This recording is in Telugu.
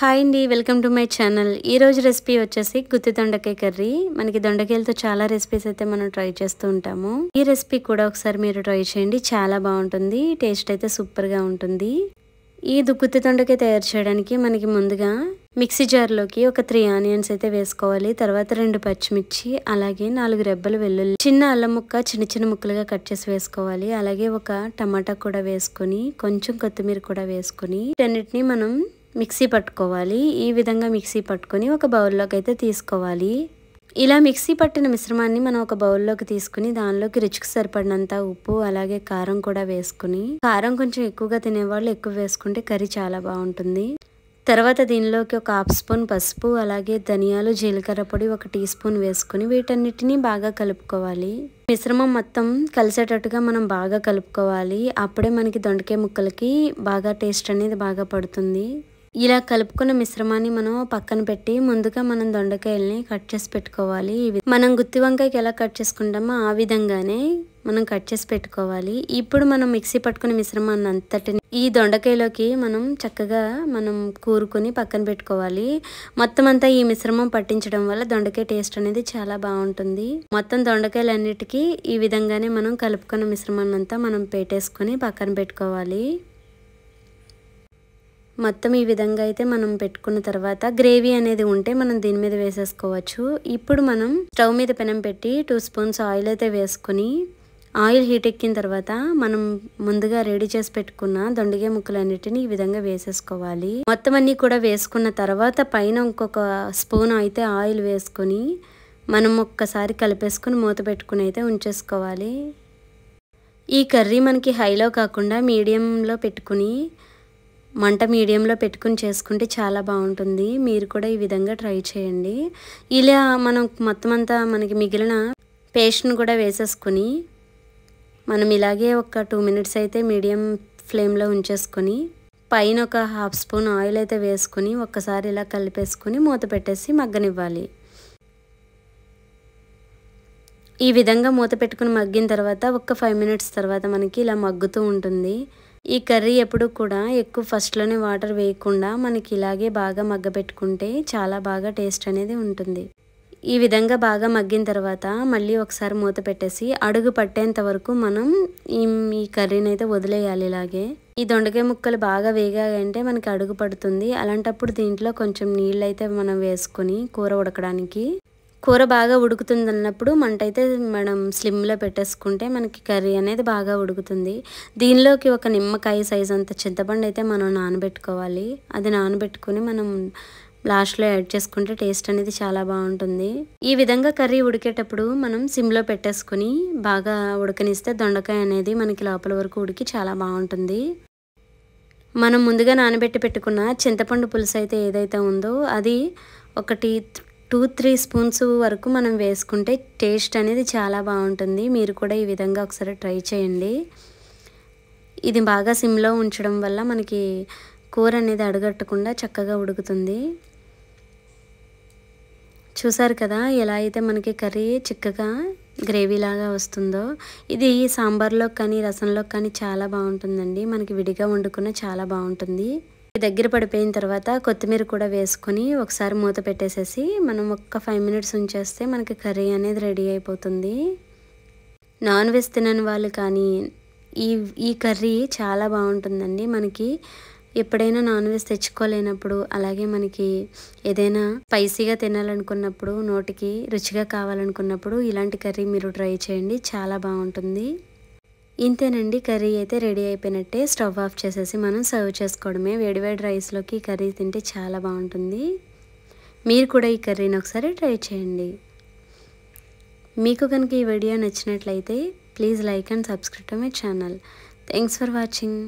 హాయ్ అండి, వెల్కమ్ టు మై ఛానల్. ఈరోజు రెసిపీ వచ్చేసి గుత్తి దొండకాయ కర్రీ. మనకి దొండకాయలతో చాలా రెసిపీస్ అయితే మనం ట్రై చేస్తూ ఉంటాము. ఈ రెసిపీ కూడా ఒకసారి మీరు ట్రై చేయండి, చాలా బాగుంటుంది. టేస్ట్ అయితే సూపర్గా ఉంటుంది. ఈ గుత్తి దొండకాయ తయారు చేయడానికి మనకి ముందుగా మిక్సీ జార్లోకి ఒక 3 ఆనియన్స్ అయితే వేసుకోవాలి. తర్వాత 2 పచ్చిమిర్చి, అలాగే 4 రెబ్బలు వెల్లుల్లి, చిన్న అల్లం ముక్క చిన్న చిన్న ముక్కలుగా కట్ చేసి వేసుకోవాలి. అలాగే ఒక టమాటా కూడా వేసుకొని, కొంచెం కొత్తిమీర కూడా వేసుకొని వీటన్నిటిని మనం మిక్సీ పట్టుకోవాలి. ఈ విధంగా మిక్సీ పట్టుకొని ఒక బౌల్లోకి అయితే తీసుకోవాలి. ఇలా మిక్సీ పట్టిన మిశ్రమాన్ని మనం ఒక బౌల్లోకి తీసుకుని దానిలోకి రుచికి సరిపడినంత ఉప్పు, అలాగే కారం కూడా వేసుకుని, కారం కొంచెం ఎక్కువగా తినేవాళ్ళు ఎక్కువ వేసుకుంటే కర్రీ చాలా బాగుంటుంది. తర్వాత దీనిలోకి ఒక 1/2 స్పూన్ పసుపు, అలాగే ధనియాలు, జీలకర్ర పొడి 1 టీ స్పూన్ వేసుకుని వీటన్నిటిని బాగా కలుపుకోవాలి. మిశ్రమం మొత్తం కలిసేటట్టుగా మనం బాగా కలుపుకోవాలి. అప్పుడే మనకి దొండకాయ ముక్కలకి బాగా టేస్ట్ అనేది బాగా పడుతుంది. ఇలా కలుపుకున్న మిశ్రమాన్ని మనం పక్కన పెట్టి ముందుగా మనం దొండకాయల్ని కట్ చేసి పెట్టుకోవాలి. మనం గుత్తి వంకాయకి ఎలా కట్ చేసుకుంటామో ఆ విధంగానే మనం కట్ చేసి పెట్టుకోవాలి. ఇప్పుడు మనం మిక్సీ పట్టుకున్న మిశ్రమాన్ని అంతటిని ఈ దొండకాయలోకి మనం చక్కగా కూరుకొని పక్కన పెట్టుకోవాలి. మొత్తం అంతా ఈ మిశ్రమం పట్టించడం వల్ల దొండకాయ టేస్ట్ అనేది చాలా బాగుంటుంది. మొత్తం దొండకాయలన్నిటికీ ఈ విధంగానే మనం కలుపుకున్న మిశ్రమాన్ని అంతా మనం పెట్టేసుకొని పక్కన పెట్టుకోవాలి. మొత్తం ఈ విధంగా అయితే మనం పెట్టుకున్న తర్వాత గ్రేవీ అనేది ఉంటే మనం దీని మీద వేసేసుకోవచ్చు. ఇప్పుడు మనం స్టవ్ మీద పెనం పెట్టి 2 స్పూన్స్ ఆయిల్ అయితే వేసుకుని, ఆయిల్ హీట్ ఎక్కిన తర్వాత మనం ముందుగా రెడీ చేసి పెట్టుకున్న దొండకాయ ముక్కలన్నిటిని ఈ విధంగా వేసేసుకోవాలి. మొత్తం అన్ని కూడా వేసుకున్న తర్వాత పైన ఇంకొక స్పూన్ అయితే ఆయిల్ వేసుకొని మనం ఒక్కసారి కలిపేసుకుని మూత పెట్టుకుని అయితే ఉంచేసుకోవాలి. ఈ కర్రీ మనకి హైలో కాకుండా మీడియంలో పెట్టుకుని, మంట మీడియంలో పెట్టుకుని చేసుకుంటే చాలా బాగుంటుంది. మీరు కూడా ఈ విధంగా ట్రై చేయండి. ఇలా మనం మొత్తం అంతా మనకి మిగిలిన పేస్ట్ను కూడా వేసేసుకుని మనం ఇలాగే ఒక 2 మినిట్స్ అయితే మీడియం ఫ్లేమ్లో ఉంచేసుకొని పైన ఒక 1/2 స్పూన్ ఆయిల్ అయితే వేసుకుని ఒక్కసారి ఇలా కలిపేసుకుని మూత పెట్టేసి మగ్గనివ్వాలి. ఈ విధంగా మూత పెట్టుకుని మగ్గిన తర్వాత ఒక 5 మినిట్స్ తర్వాత మనకి ఇలా మగ్గుతూ ఉంటుంది. ఈ కర్రీ ఎప్పుడు కూడా ఎక్కువ ఫస్ట్లోనే వాటర్ వేయకుండా మనకి ఇలాగే బాగా మగ్గబెట్టుకుంటే చాలా బాగా టేస్ట్ అనేది ఉంటుంది. ఈ విధంగా బాగా మగ్గిన తర్వాత మళ్ళీ ఒకసారి మూత పెట్టేసి అడుగు పట్టేంత వరకు మనం ఈ కర్రీని అయితే వదిలేయాలి. ఇలాగే ఈ దొండకాయ ముక్కలు బాగా వేగాయంటే మనకి అడుగు పడుతుంది. అలాంటప్పుడు దీంట్లో కొంచెం నీళ్ళు అయితే మనం వేసుకొని కూర ఉడకడానికి, కూర బాగా ఉడుకుతుంది అన్నప్పుడు మంట అయితే మనం స్లిమ్లో పెట్టేసుకుంటే మనకి కర్రీ అనేది బాగా ఉడుకుతుంది. దీనిలోకి ఒక నిమ్మకాయ సైజ్ అంత చింతపండు అయితే మనం నానబెట్టుకోవాలి. అది నానబెట్టుకుని మనం లాస్ట్లో యాడ్ చేసుకుంటే టేస్ట్ అనేది చాలా బాగుంటుంది. ఈ విధంగా కర్రీ ఉడికేటప్పుడు మనం సిమ్లో పెట్టేసుకుని బాగా ఉడకనిస్తే దొండకాయ అనేది మనకి లోపల వరకు ఉడికి చాలా బాగుంటుంది. మనం ముందుగా నానబెట్టి పెట్టుకున్న చింతపండు పులుసు అయితే ఏదైతే ఉందో అది 2-3 స్పూన్స్ వరకు మనం వేసుకుంటే టేస్ట్ అనేది చాలా బాగుంటుంది. మీరు కూడా ఈ విధంగా ఒకసారి ట్రై చేయండి. ఇది బాగా సిమ్లో ఉంచడం వల్ల మనకి కూర అనేది అడుగట్టకుండా చక్కగా ఉడుకుతుంది. చూసారు కదా ఎలా అయితే మనకి కర్రీ చిక్కగా గ్రేవీ లాగా వస్తుందో. ఇది సాంబార్లో కానీ రసంలో కానీ చాలా బాగుంటుందండి. మనకి విడిగా వండుకున్న చాలా బాగుంటుంది. దగ్గర పడిపోయిన తర్వాత కొత్తిమీర కూడా వేసుకొని ఒకసారి మూత పెట్టేసేసి మనం ఒక్క 5 మినిట్స్ ఉంచేస్తే మనకి కర్రీ అనేది రెడీ అయిపోతుంది. నాన్ వెజ్ తినని వాళ్ళు కానీ ఈ కర్రీ చాలా బాగుంటుందండి. మనకి ఎప్పుడైనా నాన్ వెజ్ తెచ్చుకోలేనప్పుడు, అలాగే మనకి ఏదైనా స్పైసీగా తినాలనుకున్నప్పుడు, నోటికి రుచిగా కావాలనుకున్నప్పుడు ఇలాంటి కర్రీ మీరు ట్రై చేయండి, చాలా బాగుంటుంది. ఇంతేనండి, కర్రీ అయితే రెడీ అయిపోయినట్టే. స్టవ్ ఆఫ్ చేసేసి మనం సర్వ్ చేసుకోవడమే. వేడివేడి రైస్లోకి కర్రీ తింటే చాలా బాగుంటుంది. మీరు కూడా ఈ కర్రీని ఒకసారి ట్రై చేయండి. మీకు కనుక ఈ వీడియో నచ్చినట్లయితే please like and subscribe to my channel. Thanks for watching.